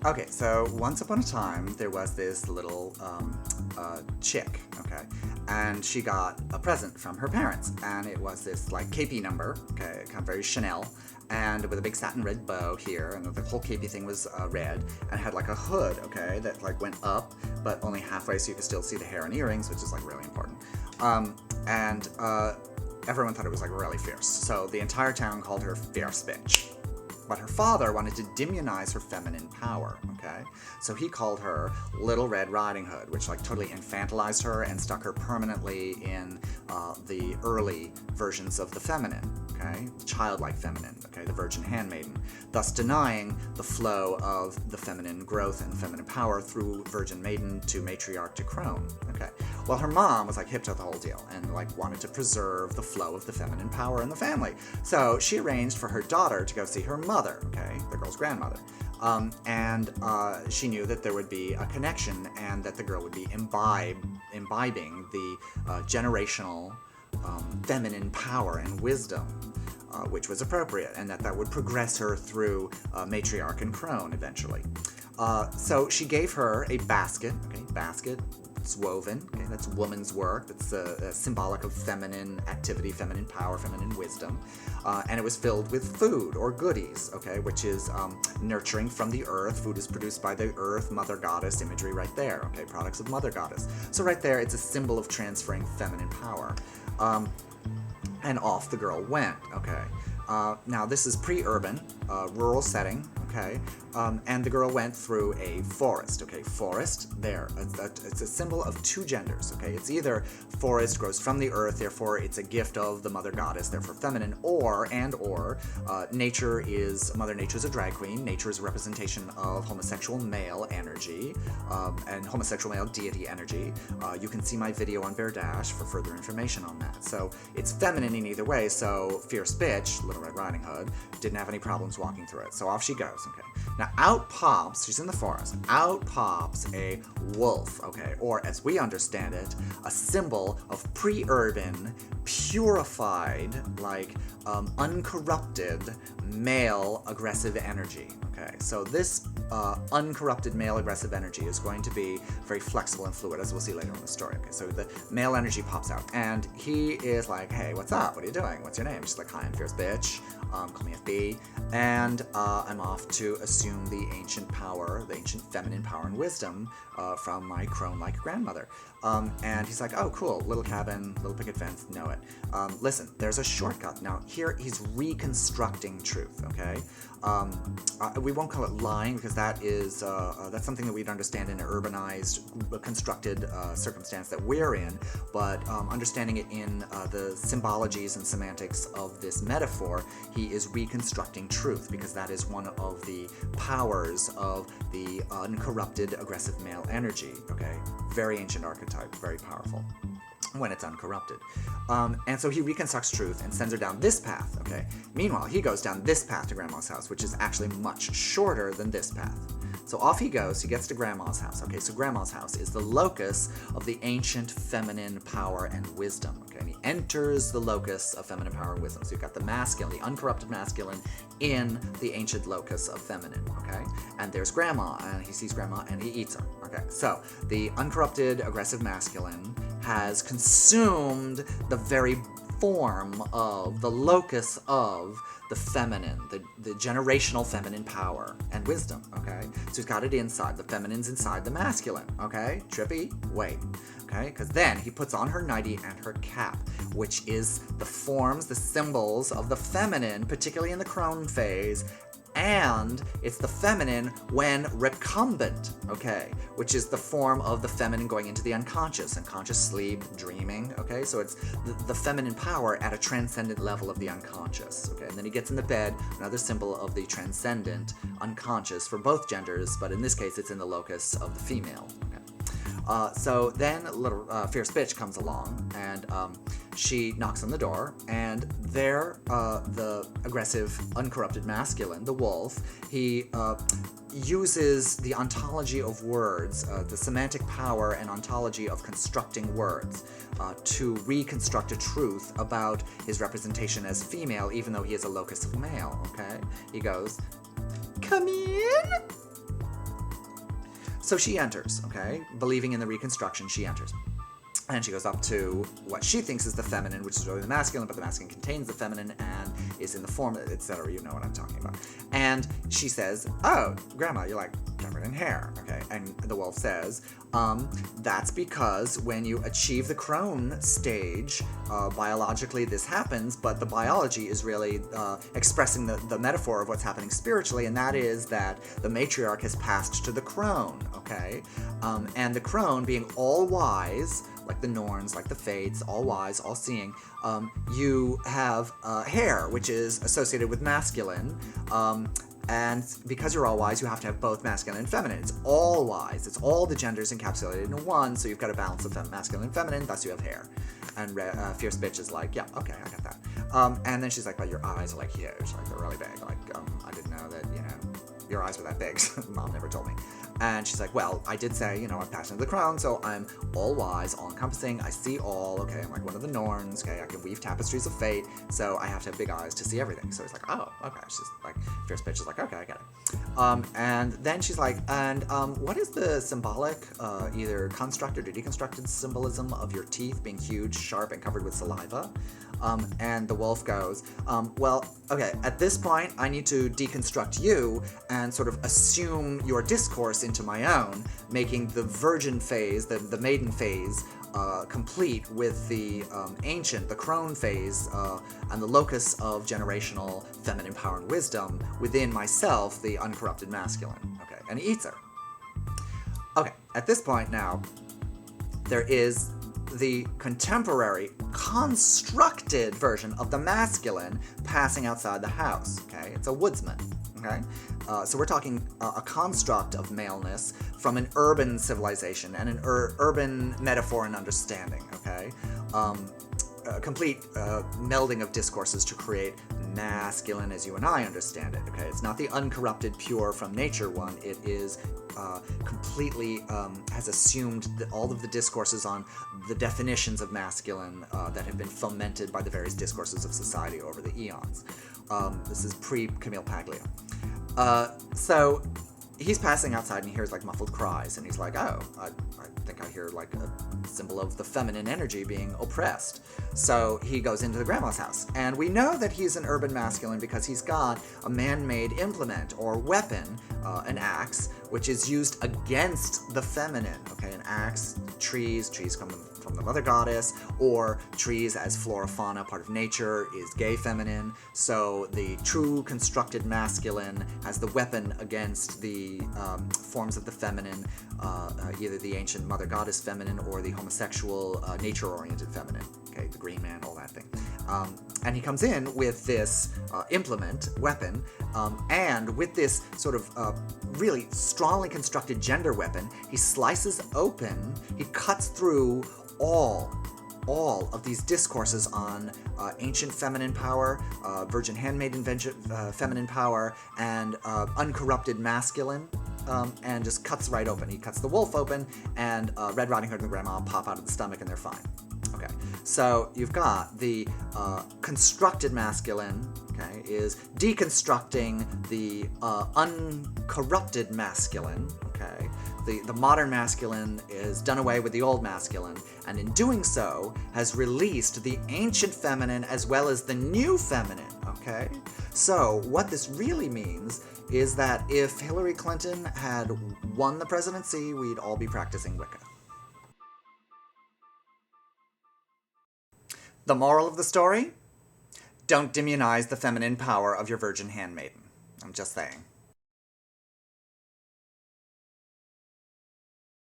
Okay, so once upon a time, there was this little chick, okay? And she got a present from her parents, and it was this, like, capey number, okay? Kind of very Chanel, and with a big satin red bow here, and the whole capey thing was red, and had, like, a hood, okay, that, like, went up, but only halfway, so you could still see the hair and earrings, which is, like, really important. Everyone thought it was, like, really fierce. So the entire town called her Fierce Bitch. But her father wanted to demonize her feminine power, okay? So he called her Little Red Riding Hood, which, like, totally infantilized her and stuck her permanently in the early versions of the feminine, okay? Childlike feminine, okay? The virgin handmaiden, thus denying the flow of the feminine growth and feminine power through virgin maiden to matriarch to crone, okay? Well, her mom was, like, hip to the whole deal and, like, wanted to preserve the flow of the feminine power in the family. So she arranged for her daughter to go see her mother, okay, the girl's grandmother. She knew that there would be a connection and that the girl would be imbibing the generational feminine power and wisdom, which was appropriate, and that would progress her through matriarch and crone eventually. So she gave her a basket, okay, basket. It's woven, okay, that's woman's work, that's symbolic of feminine activity, feminine power, feminine wisdom, and it was filled with food or goodies, okay, which is nurturing from the earth. Food is produced by the earth, mother goddess imagery right there, okay, products of mother goddess. So right there, it's a symbol of transferring feminine power. And off the girl went, okay. Now this is pre-urban, rural setting, okay, and the girl went through a forest, okay, forest, there, it's a symbol of two genders, okay, it's either forest grows from the earth, therefore it's a gift of the mother goddess, therefore feminine, or nature is, Mother Nature is a drag queen, nature is a representation of homosexual male energy, and homosexual male deity energy. You can see my video on Bear Dash for further information on that. So it's feminine in either way, so Fierce Bitch, Little Red Riding Hood, didn't have any problems walking through it. So off she goes, okay. Now out pops, she's in the forest, out pops a wolf, okay, or as we understand it, a symbol of pre-urban, purified, like uncorrupted male aggressive energy, okay. So this uncorrupted male aggressive energy is going to be very flexible and fluid, as we'll see later in the story, okay. So the male energy pops out, and he is like, hey, what's up? What are you doing? What's your name? She's like, hi, I'm Fierce Bitch. Call me FB, and I'm off to assume the ancient power, the ancient feminine power and wisdom from my crone-like grandmother. And he's like, oh, cool, little cabin, little picket fence, know it. Listen, there's a shortcut. Now, here he's reconstructing truth, okay? We won't call it lying, because that is that's something that we'd understand in an urbanized, constructed circumstance that we're in, but understanding it in the symbologies and semantics of this metaphor, he is reconstructing truth, because that is one of the powers of the uncorrupted aggressive male energy, okay? Very ancient archetype, very powerful when it's uncorrupted. And so he reconstructs truth and sends her down this path, okay? Meanwhile, he goes down this path to Grandma's house, which is actually much shorter than this path. So off he goes, he gets to Grandma's house, okay? So Grandma's house is the locus of the ancient feminine power and wisdom, okay? And he enters the locus of feminine power and wisdom. So you've got the masculine, the uncorrupted masculine in the ancient locus of feminine, okay? And there's Grandma, and he sees Grandma, and he eats her, okay? So the uncorrupted aggressive masculine has consumed the very form of, the locus of the feminine, the generational feminine power and wisdom, okay? So he's got it inside. The feminine's inside the masculine, okay? Trippy? Wait, okay? Because then he puts on her nightie and her cap, which is the forms, the symbols of the feminine, particularly in the crone phase, and it's the feminine when recumbent, okay, which is the form of the feminine going into the unconscious, unconscious sleep, dreaming, okay, so it's the feminine power at a transcendent level of the unconscious, okay, and then he gets in the bed, another symbol of the transcendent unconscious for both genders, but in this case it's in the locus of the female, okay. So then little Fierce Bitch comes along, and she knocks on the door, and there the aggressive, uncorrupted masculine, the wolf, he uses the ontology of words, the semantic power and ontology of constructing words to reconstruct a truth about his representation as female, even though he is a locus of male, okay? He goes, come in? So she enters, okay? Believing in the reconstruction, she enters. And she goes up to what she thinks is the feminine, which is really the masculine, but the masculine contains the feminine and is in the form, etc. You know what I'm talking about. And she says, oh, Grandma, you're like covered in hair, okay? And the wolf says, that's because when you achieve the crone stage, biologically this happens, but the biology is really expressing the metaphor of what's happening spiritually, and that is that the matriarch has passed to the crone, okay? And the crone, being all-wise, like the Norns, like the Fates, all-wise, all-seeing, you have hair, which is associated with masculine, and because you're all-wise, you have to have both masculine and feminine. It's all-wise. It's all the genders encapsulated in one, so you've got a balance of masculine and feminine, thus you have hair. And Fierce Bitch is like, yeah, okay, I got that. And then she's like, but your eyes are like huge, like they're really big. Like, I didn't know that, your eyes were that big. Mom never told me. And she's like, well, I did say, I'm passionate of the crown, so I'm all-wise, all-encompassing, I see all, okay, I'm like one of the Norns, okay, I can weave tapestries of fate, so I have to have big eyes to see everything. So he's like, oh, okay. She's like, Fierce Bitch is like, okay, I get it. And then she's like, and what is the symbolic, either constructed or deconstructed symbolism of your teeth being huge, sharp, and covered with saliva? And the wolf goes, well, okay, at this point, I need to deconstruct you and sort of assume your discourse into my own, making the virgin phase, the maiden phase, complete with the ancient, the crone phase, and the locus of generational feminine power and wisdom within myself, the uncorrupted masculine. Okay, and he eats her. Okay, at this point now, there is the contemporary, constructed version of the masculine passing outside the house, okay? It's a woodsman, okay? So we're talking a construct of maleness from an urban civilization and an urban metaphor and understanding, okay? A complete melding of discourses to create masculine as you and I understand it, okay? It's not the uncorrupted, pure from nature one. It is completely has assumed all of the discourses on the definitions of masculine that have been fomented by the various discourses of society over the eons. This is pre-Camille Paglia. So he's passing outside and he hears like muffled cries, and he's like, oh, I think I hear like a symbol of the feminine energy being oppressed. So he goes into the grandma's house, and we know that he's an urban masculine because he's got a man-made implement or weapon, an axe, which is used against the feminine. Okay, an axe, trees come from the mother goddess, or trees as flora fauna, part of nature, is gay feminine. So the true constructed masculine has the weapon against the forms of the feminine, either the ancient mother goddess feminine or the homosexual nature-oriented feminine. Okay, the green man, all that thing. And he comes in with this implement, weapon, and with this sort of really strongly constructed gender weapon, he slices open, he cuts through all of these discourses on ancient feminine power, virgin handmaiden feminine power, and uncorrupted masculine, and just cuts right open. He cuts the wolf open, and Red Riding Hood and the grandma pop out of the stomach, and they're fine. Okay, so you've got the constructed masculine, okay, is deconstructing the uncorrupted masculine, okay. The modern masculine is done away with the old masculine, and in doing so has released the ancient feminine as well as the new feminine, okay? So what this really means is that if Hillary Clinton had won the presidency, we'd all be practicing Wicca. The moral of the story? Don't demonize the feminine power of your virgin handmaiden. I'm just saying.